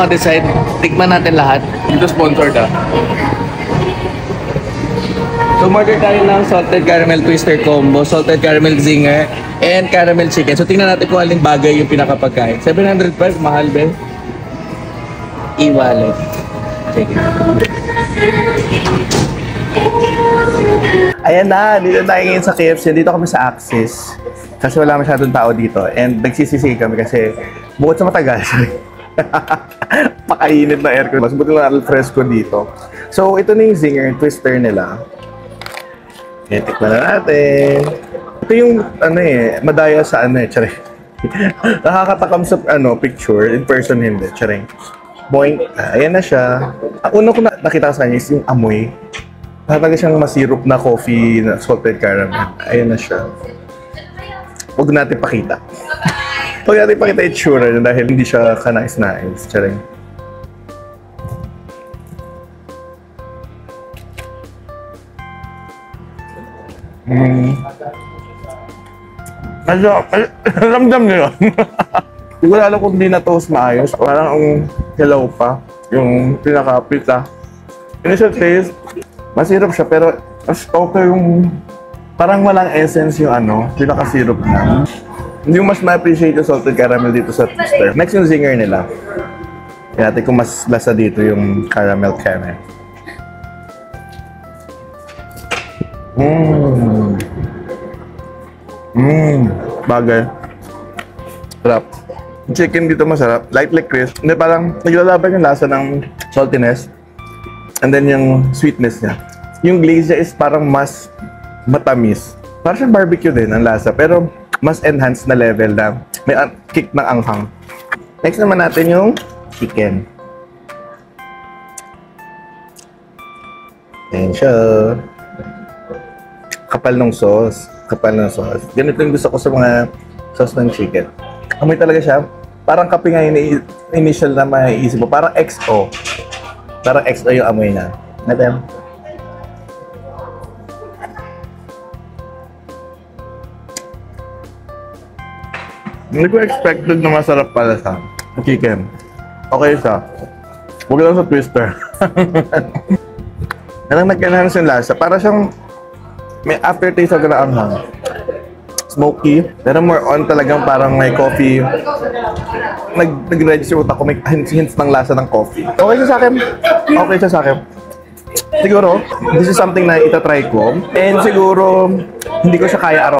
Decide, tikman natin lahat. Dito sponsored So, order tayo ng salted caramel twister combo, salted caramel zinger, and caramel chicken. So, tingnan natin kung aling bagay yung pinakapagkain. 705, mahal ba? E-wallet. Sige. Ayan na, dito tayo ngayon sa KFC. Dito kami sa Axis. Kasi wala masyadong tao dito. And nagsisisi kami kasi bukod sa matagal, pakainit na aircon. Mas buti lang fresco dito. So, ito na yung zinger twister nila. Tikman na natin. Ito yung, madaya sa tsare. Nakakatakam sa, picture. In person, hindi. Tsare. Boing. Ayan na siya. Ang una ko nakita sa kanya is yung amoy. Talaga siyang masirup na coffee na salted caramel. Ayan na siya. Huwag natin pakita. Huwag natin pakita yung tsura niya dahil hindi siya kanais-nais. Tsare. Ramdam nyo yun. Hindi ko alam kung hindi na-toast maayos. Parang ang hilaw pa. Yung pinaka-pita. Initial taste, masirap siya pero mas okay yung parang walang essence yung pinaka-syrup na. Hindi mo mas ma-appreciate yung salted caramel dito sa twister. Next yung zinger nila. Kaya natin kung mas lasa dito yung caramel caramel. Bagay. Sarap. Chicken dito masarap. Lightly crisp. Hindi parang naglalaban yung lasa ng saltiness. And then yung sweetness niya. Yung glaze niya is parang mas matamis. Parang siyang barbecue din ang lasa. Pero mas enhanced na level na may kick ng anghang. Next naman natin yung chicken. Ayan siya. Kapal ng sauce. Kapal ng sauce. Ganito yung gusto ko sa mga sauce ng chicken. Amoy talaga siya. Parang kape nga yung initial na maiisip mo. Parang XO. Parang XO yung amoy na. Natin. Hindi ko expected na masarap pala sa chicken. Okay siya. Huwag lang sa twister. Parang nag-enhance yung lasa. Para siyang may aftertaste ako na anghang. Smoky. Pero more on talagang parang may coffee. Nag-register utak ko. May hints ng lasa ng coffee. Okay siya sa akin. Okay siya sa akin. Siguro, this is something na itatry ko. And siguro, hindi ko siya kaya araw.